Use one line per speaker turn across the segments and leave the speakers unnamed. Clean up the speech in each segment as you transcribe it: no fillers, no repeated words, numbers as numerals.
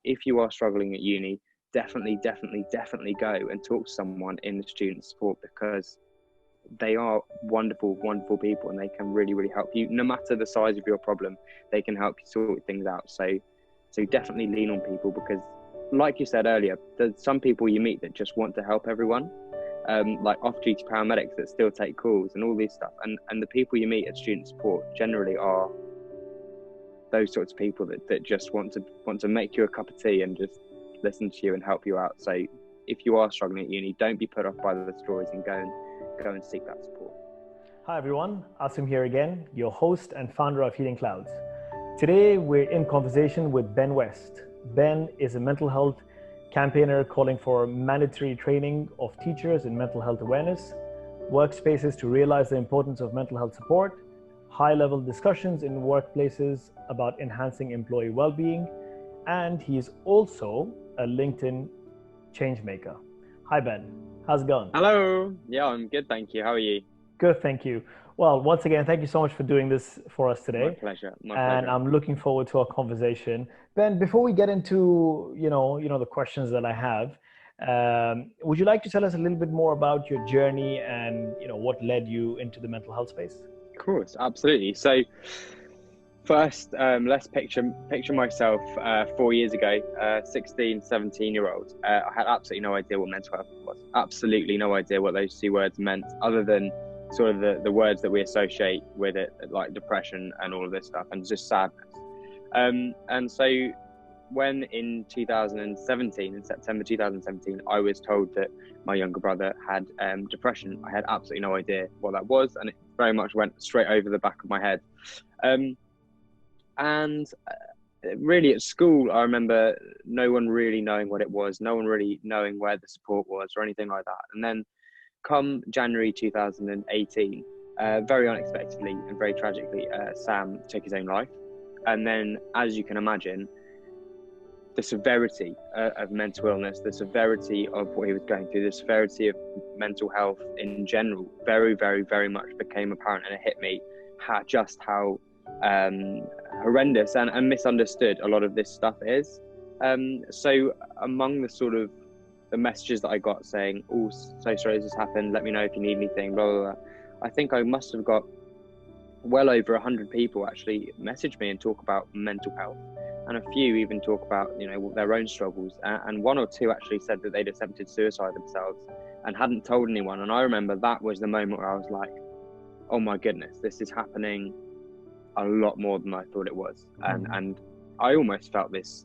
if you are struggling at uni, definitely go and talk to someone in the student support, because they are wonderful people, and they can really help you. No matter the size of your problem, they can help you sort things out. So definitely lean on people, because like you said earlier, there's some people you meet that just want to help everyone, like off-duty paramedics that still take calls and all this stuff, and the people you meet at student support generally are those sorts of people that just want to make you a cup of tea and just listen to you and help you out. So if you are struggling at uni, don't be put off by the stories, and go and seek that support.
Hi everyone, Asim here again, your host and founder of Healingclouds. Today we're in conversation with Ben West. Ben is a mental health campaigner calling for mandatory training of teachers in mental health awareness, workspaces to realize the importance of mental health support, high-level discussions in workplaces about enhancing employee well-being, and he is also a LinkedIn changemaker. Hi Ben, how's it going?
Hello. Yeah, I'm good, thank you. How are you?
Good, thank you. Well, once again, thank you so much for doing this for us today.
My pleasure.
And I'm looking forward to our conversation. Ben, before we get into the questions that I have, would you like to tell us a little bit more about your journey and what led you into the mental health space?
Of course, absolutely. So first, let's picture myself 4 years ago, 16, 17-year-old. I had absolutely no idea what mental health was. Absolutely no idea what those two words meant, other than sort of the words that we associate with it, like depression and all of this stuff, and just sadness. And so when in 2017, in September 2017, I was told that my younger brother had depression, I had absolutely no idea what that was, and it very much went straight over the back of my head. And really at school, I remember no one really knowing what it was, no one really knowing where the support was or anything like that. And then come January 2018, very unexpectedly and very tragically, Sam took his own life. And then, as you can imagine, the severity of mental illness, the severity of what he was going through, the severity of mental health in general, very much became apparent, and it hit me how horrendous and misunderstood a lot of this stuff is. So among the sort of the messages that I got saying, "Oh, so sorry this has happened, let me know if you need anything," blah, blah, blah, I think I must have got well over 100 people actually message me and talk about mental health, and a few even talk about their own struggles, and one or two actually said that they'd attempted suicide themselves and hadn't told anyone. And I remember that was the moment where I was like, oh my goodness, this is happening a lot more than I thought it was. And I almost felt this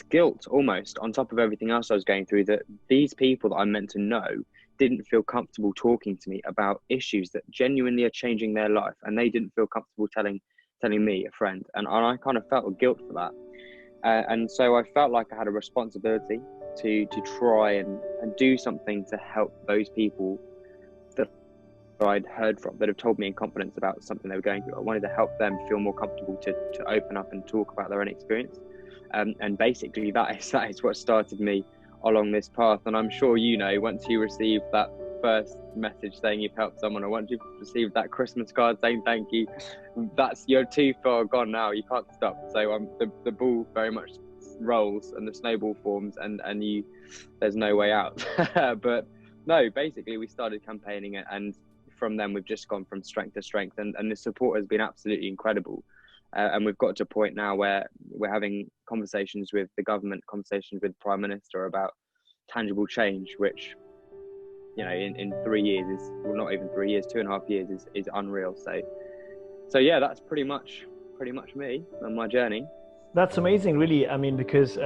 guilt almost on top of everything else I was going through, that these people that I'm meant to know didn't feel comfortable talking to me about issues that genuinely are changing their life, and they didn't feel comfortable telling me, a friend, and I kind of felt guilt for that. And so I felt like I had a responsibility to try and do something to help those people that I'd heard from, that have told me in confidence about something they were going through. I wanted to help them feel more comfortable to open up and talk about their own experience. And basically that is what started me along this path. And I'm sure once you receive that first message saying you've helped someone, or once you've received that Christmas card saying thank you, you're too far gone now, you can't stop. So the ball very much rolls and the snowball forms, and there's no way out. But no, basically we started campaigning it, and from then we've just gone from strength to strength, and the support has been absolutely incredible. And we've got to a point now where we're having conversations with the government, conversations with the Prime Minister about tangible change, which in 3 years is, well, not even 3 years, 2.5 years is unreal. So yeah, that's pretty much me and my journey.
That's amazing, really. I mean, because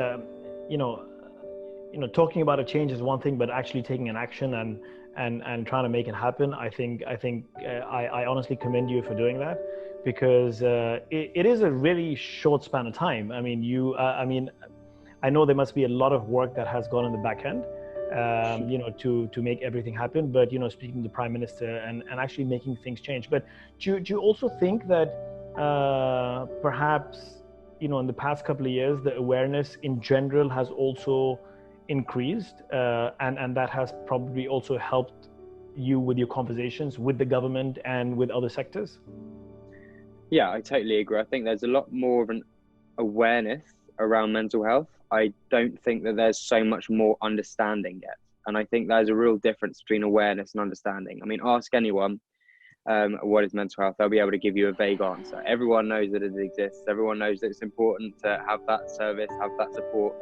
talking about a change is one thing, but actually taking an action and trying to make it happen, I think I honestly commend you for doing that, because it is a really short span of time. I mean, I know there must be a lot of work that has gone in the back end, to make everything happen. But speaking to the Prime Minister and actually making things change. But do you also think that perhaps in the past couple of years the awareness in general has also increased, and that has probably also helped you with your conversations with the government and with other sectors?
Yeah, I totally agree. I think there's a lot more of an awareness around mental health, I don't think that there's so much more understanding yet. And I think there's a real difference between awareness and understanding. I mean, ask anyone what is mental health, they'll be able to give you a vague answer. Everyone knows that it exists. Everyone knows that it's important to have that service, have that support.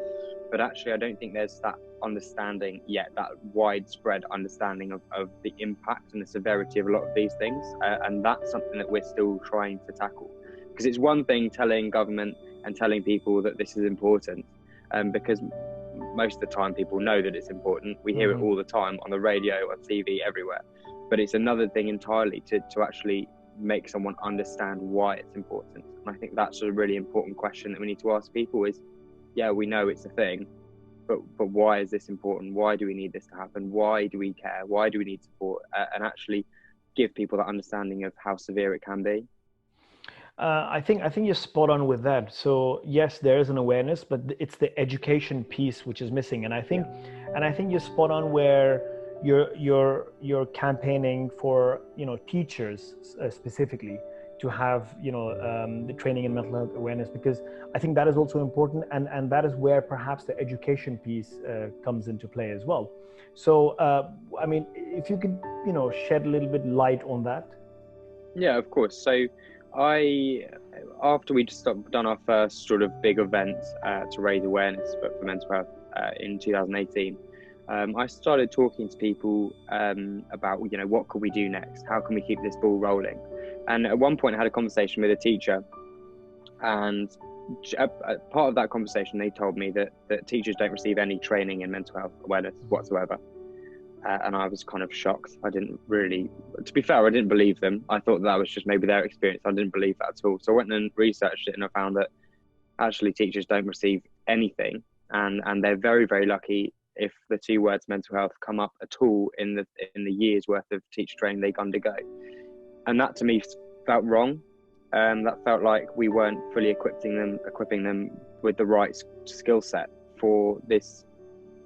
But actually, I don't think there's that understanding yet, that widespread understanding of the impact and the severity of a lot of these things. And that's something that we're still trying to tackle. Because it's one thing telling government and telling people that this is important, because most of the time people know that it's important. We hear it all the time on the radio, on TV, everywhere. But it's another thing entirely to actually make someone understand why it's important. And I think that's a really important question that we need to ask people is, yeah, we know it's a thing, but why is this important? Why do we need this to happen? Why do we care? Why do we need support? And actually give people that understanding of how severe it can be.
I think you're spot on with that. So yes, there is an awareness, but it's the education piece which is missing. And I think you're spot on where you're campaigning for teachers specifically to have the training in mental health awareness, because I think that is also important, and that is where perhaps the education piece comes into play as well. So I mean, if you could shed a little bit light on that.
Yeah, of course. So after we'd done our first sort of big event to raise awareness for mental health in 2018, I started talking to people about what could we do next, how can we keep this ball rolling. And at one point I had a conversation with a teacher, and part of that conversation they told me that teachers don't receive any training in mental health awareness whatsoever. And I was kind of shocked. I didn't really, to be fair, I didn't believe them. I thought that was just maybe their experience. I didn't believe that at all. So I went and researched it, and I found that actually teachers don't receive anything, and they're very, very lucky if the two words mental health come up at all in the year's worth of teacher training they undergo. And that to me felt wrong. That felt like we weren't fully equipping them with the right skill set for this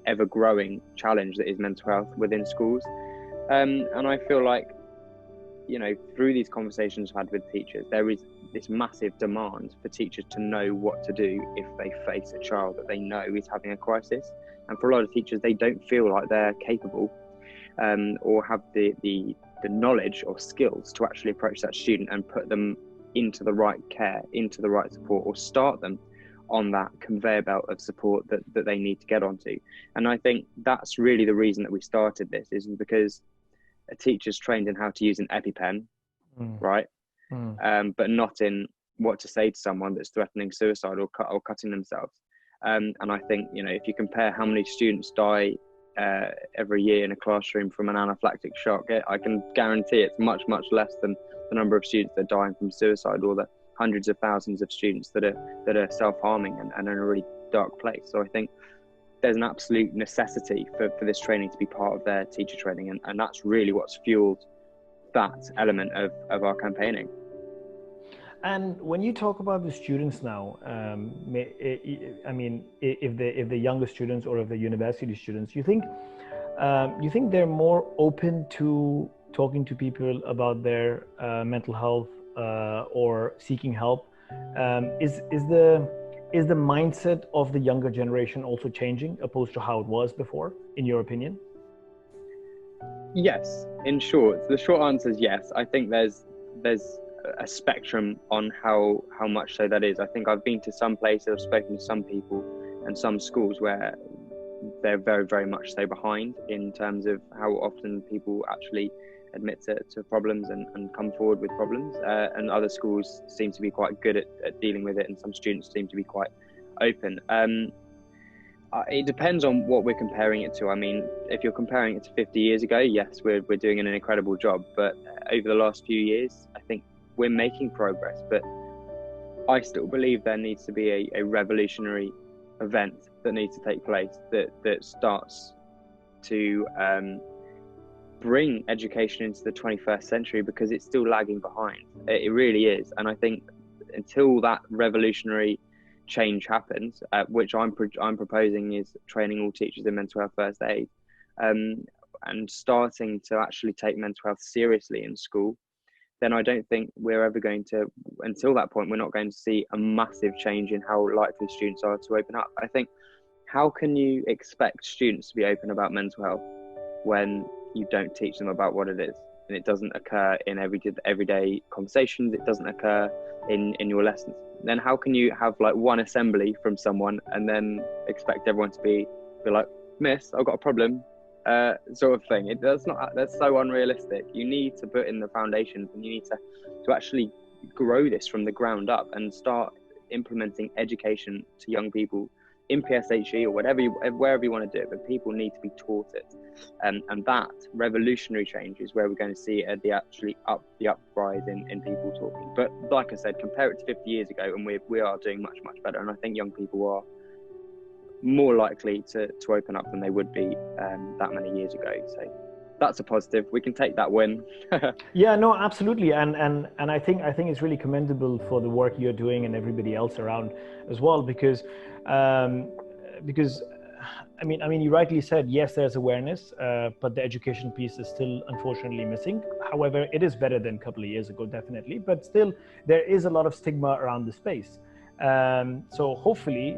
ever-growing challenge that is mental health within schools. And I feel like, through these conversations I've had with teachers, there is this massive demand for teachers to know what to do if they face a child that they know is having a crisis. And for a lot of teachers, they don't feel like they're capable or have the knowledge or skills to actually approach that student and put them into the right care, into the right support, or start them on that conveyor belt of support that they need to get onto. And I think that's really the reason that we started this, is because a teacher's trained in how to use an EpiPen, right? But not in what to say to someone that's threatening suicide or cutting themselves. And I think, if you compare how many students die every year in a classroom from an anaphylactic shock, I can guarantee it's much, much less than the number of students that are dying from suicide, or the hundreds of thousands of students that are self-harming and in a really dark place. So I think there's an absolute necessity for this training to be part of their teacher training, and that's really what's fueled that element of our campaigning.
And when you talk about the students now, I mean, if the younger students or if the university students, you think they're more open to talking to people about their mental health or seeking help? Is the mindset of the younger generation also changing opposed to how it was before, in your opinion?
Yes, in short, the short answer is yes. I think there's a spectrum on how much so that is. I think I've been to some places, I've spoken to some people and some schools where they're very, very much so behind in terms of how often people actually admit to problems and come forward with problems, and other schools seem to be quite good at dealing with it, and some students seem to be quite open. It depends on what we're comparing it to. I mean, if you're comparing it to 50 years ago, yes, we're doing an incredible job, but over the last few years, I think we're making progress. But I still believe there needs to be a revolutionary event that needs to take place that starts to bring education into the 21st century, because it's still lagging behind. It really is. And I think until that revolutionary change happens, which I'm proposing is training all teachers in mental health first aid, and starting to actually take mental health seriously in school, then I don't think we're ever going to, until that point, we're not going to see a massive change in how likely students are to open up. I think, how can you expect students to be open about mental health when you don't teach them about what it is? And it doesn't occur in everyday conversations. It doesn't occur in your lessons. Then how can you have like one assembly from someone and then expect everyone to be like, "Miss, I've got a problem," sort of thing? That's so unrealistic. You need to put in the foundations, and you need to actually grow this from the ground up and start implementing education to young people in PSHE or wherever you want to do it, but people need to be taught it. And that revolutionary change is where we're going to see the uprise in people talking. But like I said, compare it to 50 years ago, and we are doing much, much better. And I think young people are more likely to open up than they would be that many years ago. So that's a positive. We can take that win.
Yeah, no, absolutely. And I think it's really commendable for the work you're doing and everybody else around as well, because I mean, you rightly said, yes, there's awareness, but the education piece is still unfortunately missing. However, it is better than a couple of years ago, definitely, but still there is a lot of stigma around the space. So hopefully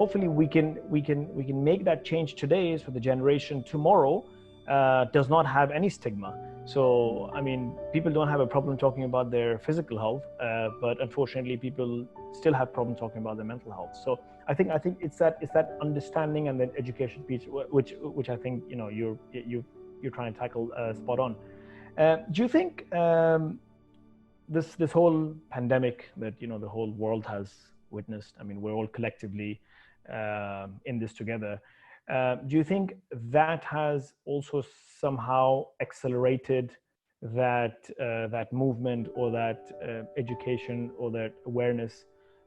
hopefully we can make that change today, so the generation tomorrow does not have any stigma. So, I mean, people don't have a problem talking about their physical health, but unfortunately, people still have problems talking about their mental health. So, I think it's that understanding and that education piece, which I think you're trying to tackle spot on. Do you think this whole pandemic that the whole world has witnessed? I mean, we're all collectively in this together. Do you think that has also somehow accelerated that movement or that education or that awareness?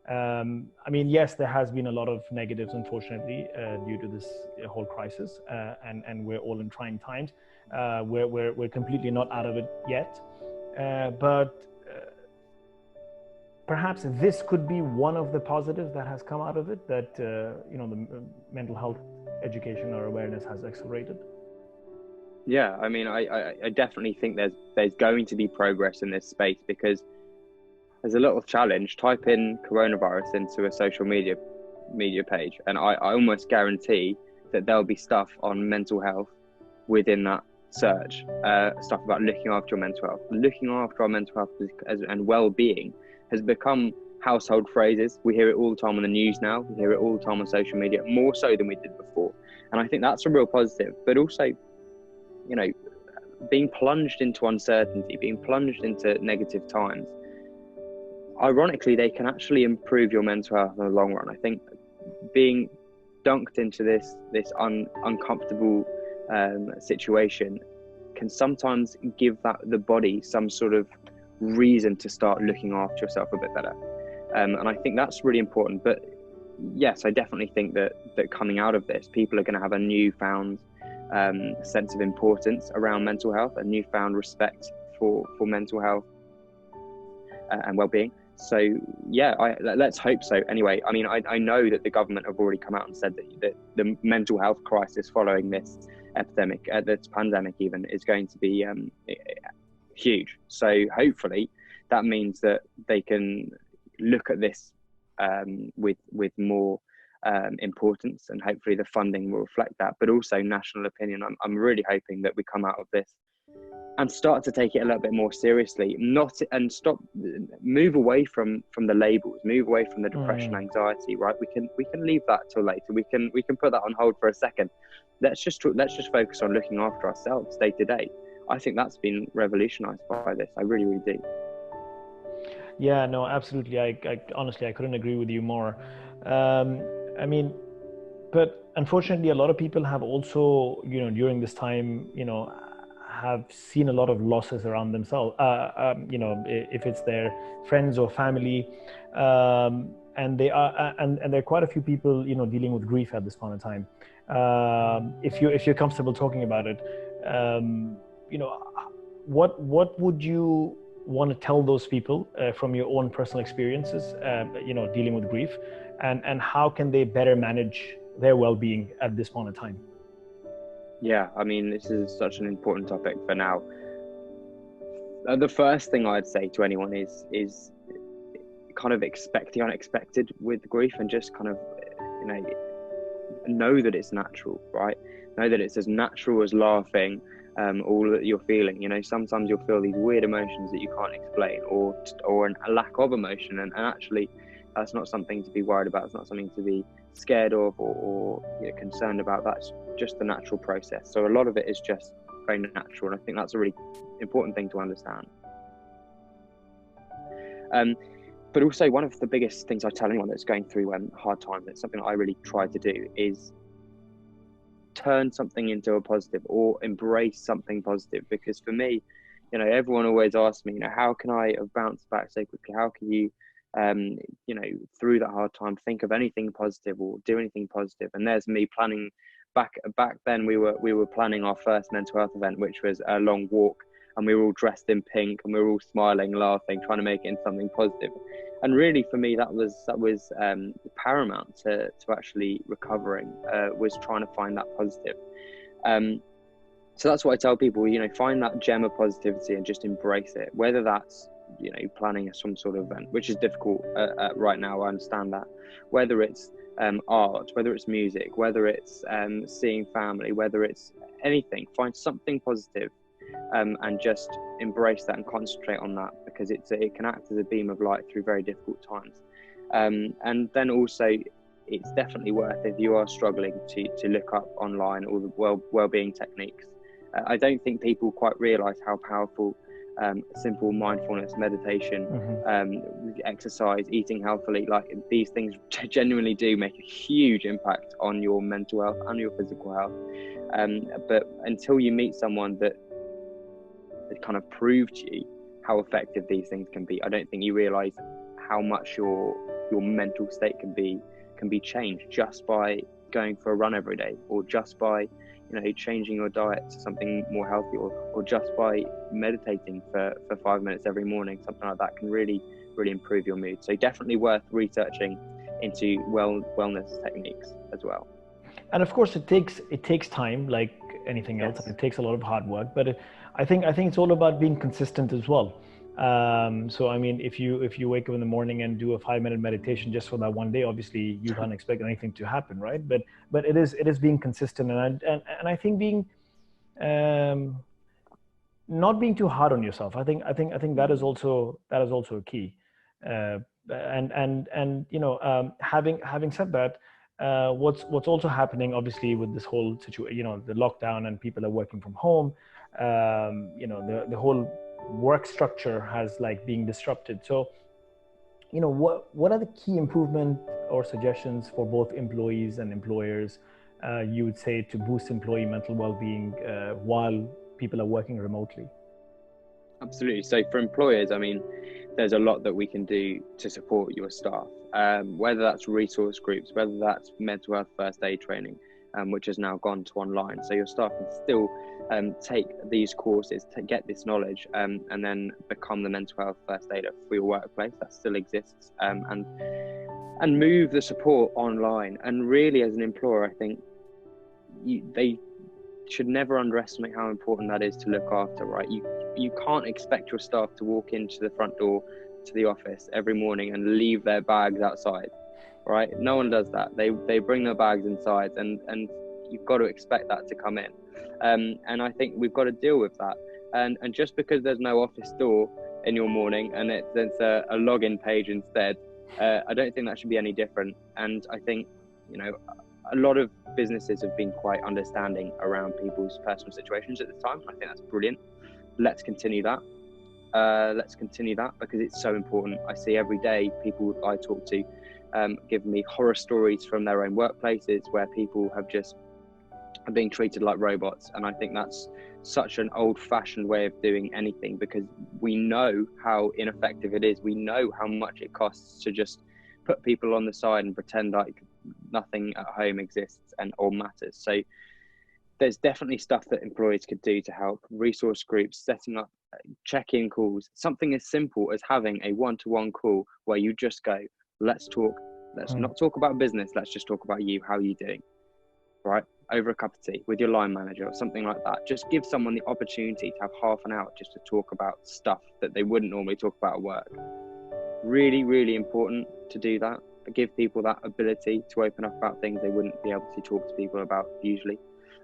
I mean, yes, there has been a lot of negatives, unfortunately, due to this whole crisis, and we're all in trying times. We're completely not out of it yet, but perhaps this could be one of the positives that has come out of it, that the mental health education or awareness has accelerated.
Yeah, I mean, I definitely think there's going to be progress in this space, because there's a little challenge. Type in coronavirus into a social media page, and I almost guarantee that there'll be stuff on mental health within that search, stuff about looking after your mental health. Looking after our mental health and well-being has become household phrases. We hear it all the time on the news now. We hear it all the time on social media, more so than we did before. And I think that's a real positive. But also, being plunged into uncertainty, being plunged into negative times, ironically, they can actually improve your mental health in the long run. I think being dunked into this uncomfortable situation can sometimes give the body some sort of reason to start looking after yourself a bit better. And I think that's really important. But yes, I definitely think that coming out of this, people are going to have a newfound sense of importance around mental health, a newfound respect for mental health and well-being. So yeah, let's hope so. Anyway, I mean, I know that the government have already come out and said that the mental health crisis following this epidemic, this pandemic even, is going to be huge. So hopefully that means that they can look at this with more importance, and hopefully the funding will reflect that, but also national opinion. I'm really hoping that we come out of this and start to take it a little bit more seriously, move away from the labels, move away from the depression, anxiety, right? We can leave that till later. We can put that on hold for a second. Let's just focus on looking after ourselves day to day. I think that's been revolutionized by this. I really, really do.
Yeah, no, absolutely. I honestly, I couldn't agree with you more. I mean, but unfortunately, a lot of people have also, during this time, have seen a lot of losses around themselves. If it's their friends or family, and there are quite a few people, dealing with grief at this point in time. If you're comfortable talking about it, what would you want to tell those people from your own personal experiences, dealing with grief, and how can they better manage their well-being at this point in time?
Yeah, I mean, this is such an important topic for now. The first thing I'd say to anyone is kind of expect the unexpected with grief, and just kind of, you know that it's natural, right? Know that it's as natural as laughing, all that you're feeling. You know, sometimes you'll feel these weird emotions that you can't explain, or a lack of emotion, and actually that's not something to be worried about. It's not something to be scared of or concerned about. That's just the natural process. So a lot of it is just very natural, and I think that's a really important thing to understand. But also, one of the biggest things I tell anyone that's going through hard time, that's something that I really try to do, is turn something into a positive, or embrace something positive. Because for me, everyone always asks me, how can I have bounced back so quickly? How can you, through that hard time, think of anything positive or do anything positive? And there's me planning. Back then, we were planning our first mental health event, which was a long walk, and we were all dressed in pink, and we were all smiling, laughing, trying to make it into something positive. And really, for me, that was paramount to actually recovering, was trying to find that positive. So that's what I tell people, find that gem of positivity and just embrace it. Whether that's, planning some sort of event, which is difficult right now, I understand that. Whether it's art, whether it's music, whether it's seeing family, whether it's anything, find something positive. And just embrace that and concentrate on that, because it can act as a beam of light through very difficult times. And then also, it's definitely worth, if you are struggling, to look up online all the well-being techniques. I don't think people quite realise how powerful simple mindfulness, meditation, exercise, eating healthily, like these things genuinely do make a huge impact on your mental health and your physical health. But until you meet someone that kind of proved to you how effective these things can be, I don't think you realise how much your mental state can be changed just by going for a run every day, or just by changing your diet to something more healthy, or just by meditating for 5 minutes every morning. Something like that can really improve your mood. So definitely worth researching into wellness techniques as well.
And of course, it takes time, like anything else.
Yes.
It takes a lot of hard work, but I think it's all about being consistent as well. So I mean, if you wake up in the morning and do a 5-minute meditation just for that one day, obviously you can't expect anything to happen, right? But it is being consistent, and I think being not being too hard on yourself. I think that is also a key. And having said that, what's also happening, obviously, with this whole situation, the lockdown, and people are working from home, the whole work structure has being disrupted. So what are the key improvement or suggestions for both employees and employers, you would say, to boost employee mental well-being while people are working remotely?
Absolutely. So for employers, I mean, there's a lot that we can do to support your staff, whether that's resource groups, whether that's mental health first aid training, which has now gone to online. So your staff can still take these courses to get this knowledge, and then become the mental health first aider for your workplace. That still exists, and move the support online. And really, as an employer, I think they should never underestimate how important that is to look after, right? You can't expect your staff to walk into the front door to the office every morning and leave their bags outside, right? No one does that. They bring their bags inside, and you've got to expect that to come in. And I think we've got to deal with that. And just because there's no office door in your morning and there's a login page instead, I don't think that should be any different. And I think, a lot of businesses have been quite understanding around people's personal situations at this time. I think that's brilliant. Let's continue that. Because it's so important. I see every day people I talk to give me horror stories from their own workplaces where people are being treated like robots. And I think that's such an old-fashioned way of doing anything, because we know how ineffective it is. We know how much it costs to just put people on the side and pretend like nothing at home exists or matters. So there's definitely stuff that employees could do to help. Resource groups, setting up check-in calls, something as simple as having a one-to-one call where you just go, let's talk. Let's not talk about business. Let's just talk about you. How are you doing? Right? over a cup of tea with your line manager or something like that. Just give someone the opportunity to have half an hour just to talk about stuff that they wouldn't normally talk about at work. Really, really important to do that. Give people that ability to open up about things they wouldn't be able to talk to people about usually.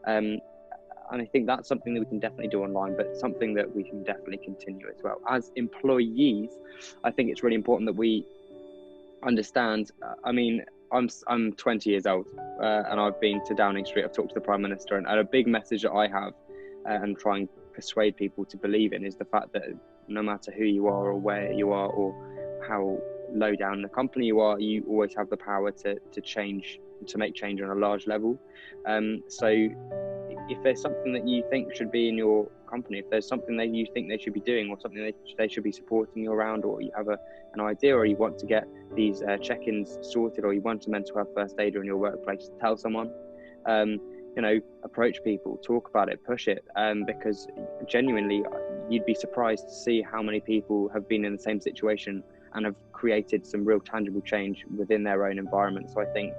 And I think that's something that we can definitely do online, but something that we can definitely continue as well. As employees, I think it's really important that we understand. I mean, I'm 20 years old, and I've been to Downing Street. I've talked to the Prime Minister, and a big message that I have and try and persuade people to believe in is the fact that no matter who you are or where you are or how low down in the company you are, you always have the power to change, to make change on a large level. So if there's something that you think should be in your company, if there's something that you think they should be doing or something that they should be supporting you around, or you have an idea, or you want to get these check-ins sorted, or you want a mental health first aider in your workplace, tell someone. Approach people, talk about it, push it, because genuinely you'd be surprised to see how many people have been in the same situation and have created some real tangible change within their own environment. So I think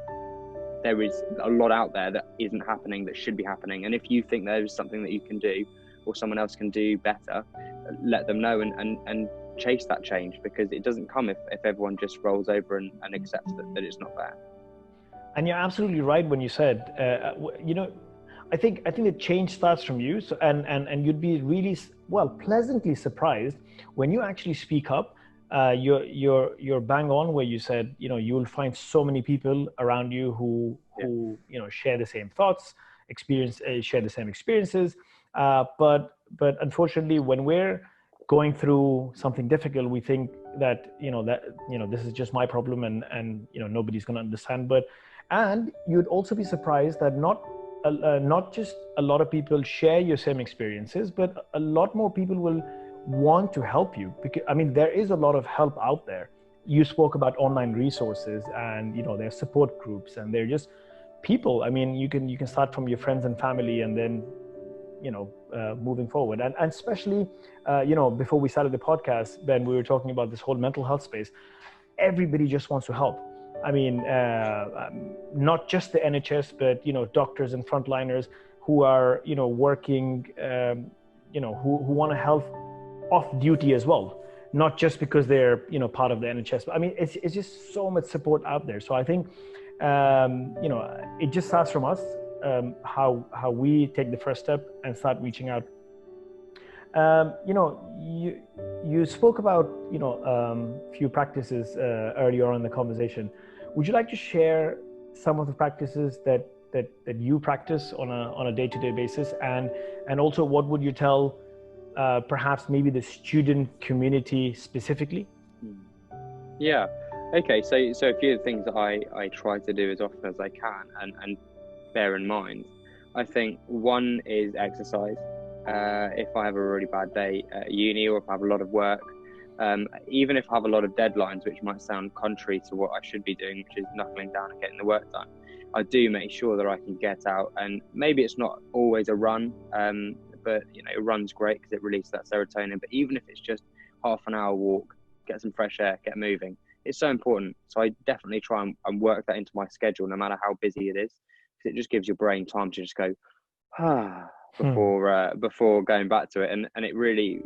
there is a lot out there that isn't happening that should be happening, and if you think there's something that you can do or someone else can do better, let them know and chase that change, because it doesn't come if everyone just rolls over and accepts that it's not there.
And you're absolutely right when you said, I think the change starts from you. So, and you'd be really, pleasantly surprised when you actually speak up. You're bang on where you said, you'll find so many people around you who share the same thoughts, share the same experiences. But unfortunately, when we're going through something difficult, we think that this is just my problem and nobody's going to understand. And you'd also be surprised that not just a lot of people share your same experiences, but a lot more people will want to help you, because there is a lot of help out there. You spoke about online resources, and there's support groups, and they're just people. You can start from your friends and family, and then moving forward. And especially before we started the podcast, Ben, we were talking about this whole mental health space. Everybody just wants to help. Not just the NHS, but doctors and frontliners who are working, who want to help off duty as well, not just because they're part of the NHS. But it's just so much support out there. So I think it just starts from us, how we take the first step and start reaching out. You spoke about few practices earlier on in the conversation. Would you like to share some of the practices that you practice on a day-to-day basis, and also what would you tell perhaps maybe the student community specifically?
Yeah. Okay. So a few of the things that I try to do as often as I can and bear in mind. I think one is exercise. If I have a really bad day at uni, or if I have a lot of work, even if I have a lot of deadlines, which might sound contrary to what I should be doing, which is knuckling down and getting the work done, I do make sure that I can get out. And maybe it's not always a run, but a run's great because it releases that serotonin. But even if it's just half an hour walk, get some fresh air, get moving, it's so important. So I definitely try and work that into my schedule, no matter how busy it is, because it just gives your brain time to just go before going back to it, and it really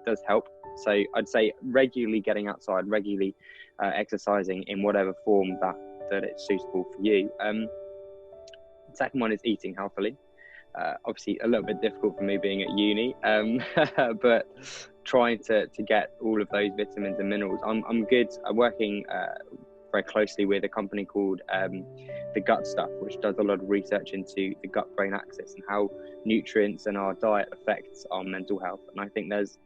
does help. So I'd say regularly getting outside, regularly exercising in whatever form that it's suitable for you. Second one is eating healthily. Obviously a little bit difficult for me being at uni, but trying to get all of those vitamins and minerals. I'm good. I'm working very closely with a company called The Gut Stuff, which does a lot of research into the gut-brain axis and how nutrients and our diet affects our mental health. And I think there's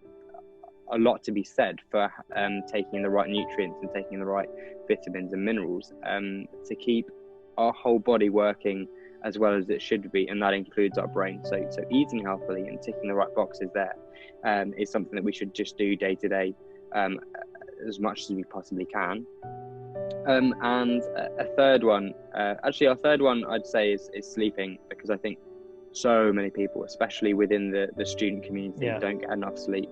a lot to be said for taking the right nutrients and taking the right vitamins and minerals to keep our whole body working as well as it should be, and that includes our brain. So eating healthily and ticking the right boxes there is something that we should just do day to day as much as we possibly can. And a third one, actually our third one I'd say is sleeping, because I think so many people, especially within the student community, don't get enough sleep.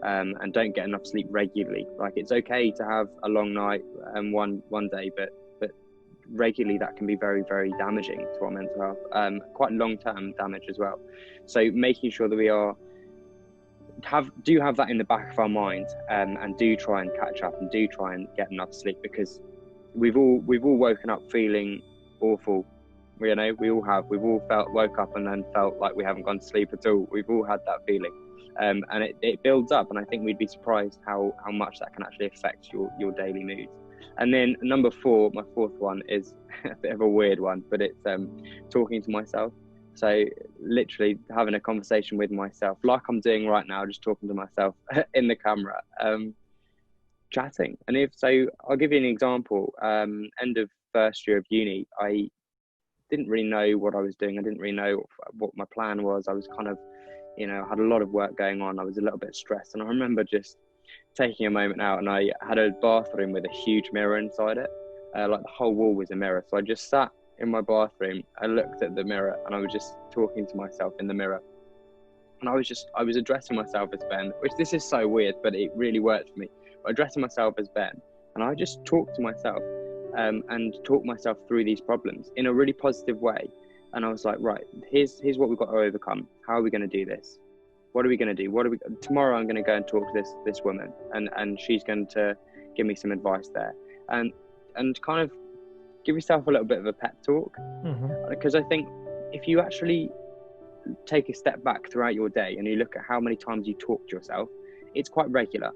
And don't get enough sleep regularly. Like, it's okay to have a long night one day, but regularly that can be very, very damaging to our mental health, quite long-term damage as well. So making sure that we do have that in the back of our mind, and do try and catch up and do try and get enough sleep, because we've all woken up feeling awful. We all woke up and then felt like we haven't gone to sleep at all. We've all had that feeling, and it builds up, and I think we'd be surprised how much that can actually affect your daily mood. And then number 4, my fourth one, is a bit of a weird one, but it's talking to myself. So literally having a conversation with myself, like I'm doing right now, just talking to myself in the camera, chatting. And I'll give you an example. End of first year of uni, I didn't really know what I was doing. I didn't really know what my plan was. I was kind of, I had a lot of work going on. I was a little bit stressed. And I remember just taking a moment out, and I had a bathroom with a huge mirror inside it. Like the whole wall was a mirror. So I just sat in my bathroom. I looked at the mirror, and I was just talking to myself in the mirror. And I was addressing myself as Ben, which this is so weird, but it really worked for me. Addressing myself as Ben, and I just talked to myself, and talk myself through these problems in a really positive way. And I was like, right, here's what we've got to overcome. How are we going to do this? What are we going to do? Tomorrow I'm going to go and talk to this woman, and she's going to give me some advice there, and kind of give yourself a little bit of a pep talk. Because I think if you actually take a step back throughout your day and you look at how many times you talk to yourself, it's quite regular.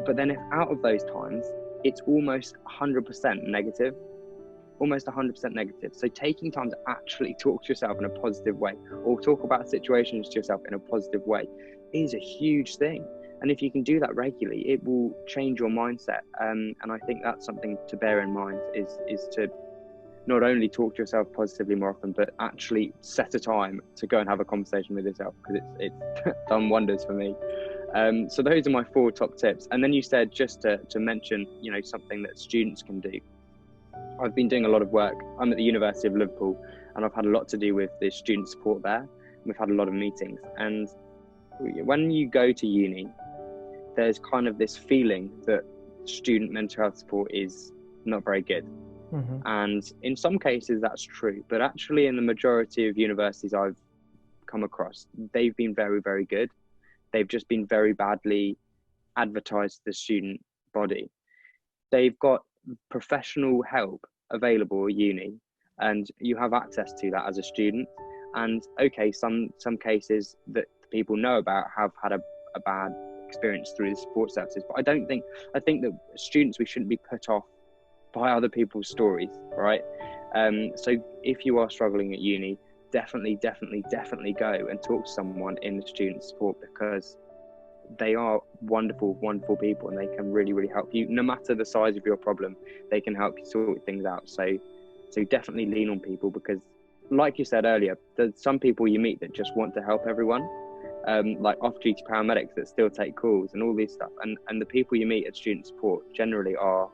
But then if out of those times, it's almost 100% negative, So taking time to actually talk to yourself in a positive way, or talk about situations to yourself in a positive way, is a huge thing. And if you can do that regularly, it will change your mindset. And I think that's something to bear in mind, is to not only talk to yourself positively more often, but actually set a time to go and have a conversation with yourself, because it's done wonders for me. So those are my 4 top tips. And then you said just to mention, something that students can do. I've been doing a lot of work. I'm at the University of Liverpool, and I've had a lot to do with the student support there. We've had a lot of meetings. And when you go to uni, there's kind of this feeling that student mental health support is not very good. And in some cases that's true, but actually in the majority of universities I've come across, they've been very, very good. They've just been very badly advertised to the student body. They've got professional help available at uni, and you have access to that as a student. And okay, some cases that people know about have had a bad experience through the support services, but I think that students, we shouldn't be put off by other people's stories, right? So if you are struggling at uni, definitely go and talk to someone in the student support, because they are wonderful people, and they can really, really help you. No matter the size of your problem, they can help you sort things out. So definitely lean on people, because like you said earlier, there's some people you meet that just want to help everyone, like off-duty paramedics that still take calls and all this stuff. And the people you meet at student support generally are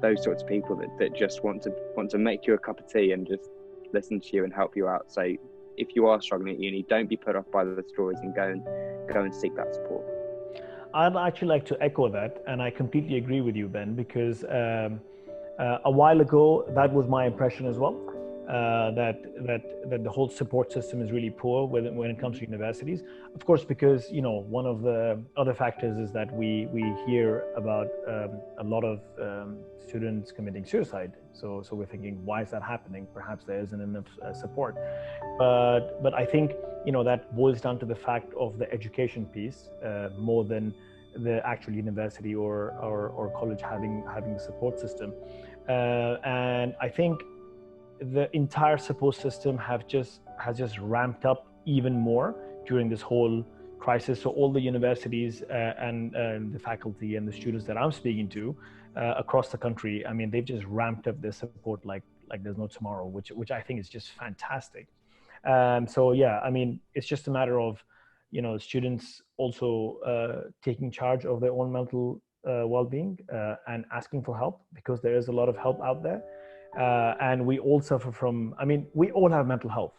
those sorts of people that just want to make you a cup of tea and just listen to you and help you out. So if you are struggling at uni, don't be put off by the stories, and go and seek that support.
I'd actually like to echo that, and I completely agree with you, Ben, because a while ago that was my impression as well. That the whole support system is really poor when it comes to universities. Of course, because one of the other factors is that we hear about a lot of students committing suicide. So we're thinking, why is that happening? Perhaps there isn't enough support. But I think that boils down to the fact of the education piece more than the actual university or college having the support system. And I think the entire support system has just ramped up even more during this whole crisis. So all the universities and the faculty and the students that I'm speaking to across the country, I mean, they've just ramped up their support like there's no tomorrow, which I think is just fantastic. So yeah, I mean, it's just a matter of students also taking charge of their own mental well-being and asking for help, because there is a lot of help out there. And we all suffer from, we all have mental health.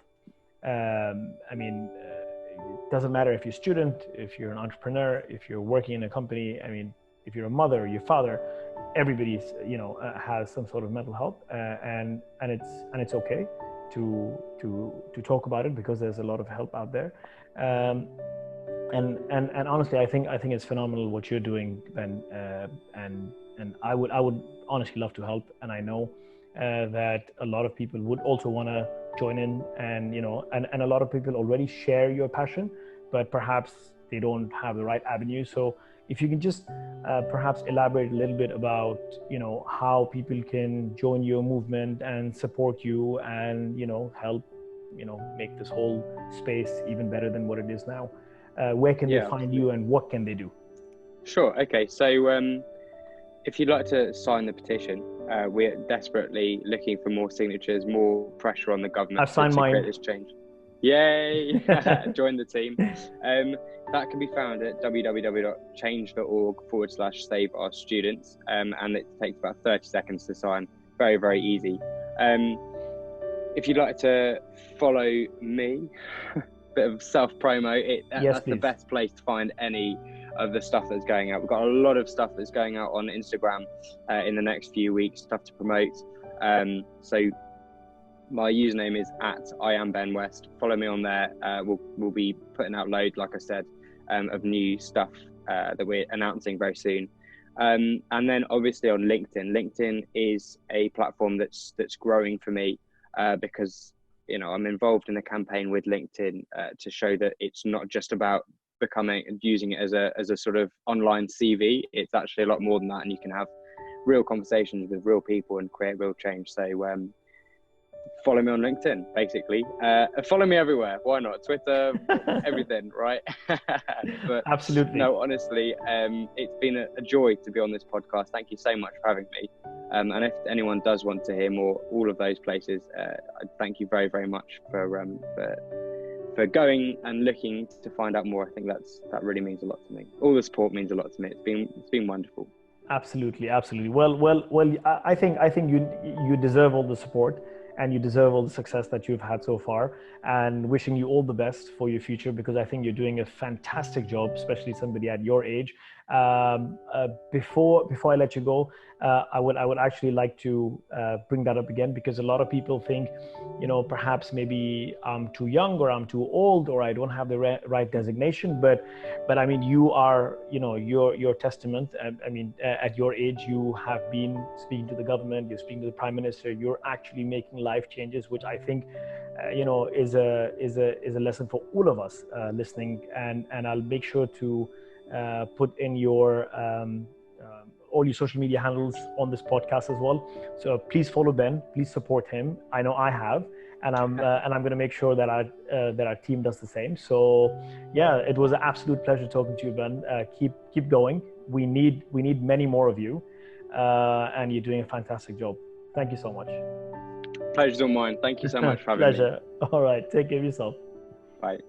It doesn't matter if you're a student, if you're an entrepreneur, if you're working in a company, if you're a mother, your father, everybody's has some sort of mental health, and it's okay to talk about it, because there's a lot of help out there. And honestly, I think it's phenomenal what you're doing, Ben. And I would honestly love to help, and I know that a lot of people would also want to join in, and a lot of people already share your passion, but perhaps they don't have the right avenue. So if you can just perhaps elaborate a little bit about how people can join your movement and support you, and help make this whole space even better than what it is now. Where can they find you, and what can they do?
Sure. Okay. So if you'd like to sign the petition, we're desperately looking for more signatures, more pressure on the government
I've signed
to
mine.
create this change. Yay! Join the team. That can be found at www.change.org/save-our-students, and it takes about 30 seconds to sign. Very, very easy. If you'd like to follow me, bit of self-promo, that's the best place to find any of the stuff that's going out. We've got a lot of stuff that's going out on Instagram in the next few weeks, stuff to promote. So my username is @IamBenWest. Follow me on there. We'll be putting out loads, like I said, of new stuff that we're announcing very soon. And then obviously on LinkedIn. LinkedIn is a platform that's growing for me because I'm involved in a campaign with LinkedIn to show that it's not just about using it as a sort of online CV. It's actually a lot more than that, and you can have real conversations with real people and create real change. So follow me on LinkedIn, basically. Follow me everywhere. Why not? Twitter, everything, right? But
absolutely.
No, honestly, it's been a joy to be on this podcast. Thank you so much for having me. And if anyone does want to hear more, all of those places, I thank you very, very much for going and looking to find out more. I think that really means a lot to me. All the support means a lot to me. It's been wonderful.
Absolutely. Well. I think you deserve all the support, and you deserve all the success that you've had so far, and wishing you all the best for your future, because I think you're doing a fantastic job, especially somebody at your age. Before I let you go, I would actually like to bring that up again, because a lot of people think, perhaps maybe I'm too young, or I'm too old, or I don't have the right designation. But I mean, you are, your testament. I mean, at your age, you have been speaking to the government, you're speaking to the Prime Minister, you're actually making life changes, which I think, is a lesson for all of us listening. And I'll make sure to put in your all your social media handles on this podcast as well. So please follow Ben. Please support him. I know I have, and I'm going to make sure that our team does the same. So yeah, it was an absolute pleasure talking to you, Ben. Keep going. We need many more of you, and you're doing a fantastic job. Thank you so much.
Pleasure's all mine. Thank you so much for having me.
Pleasure. All right. Take care of yourself.
Bye.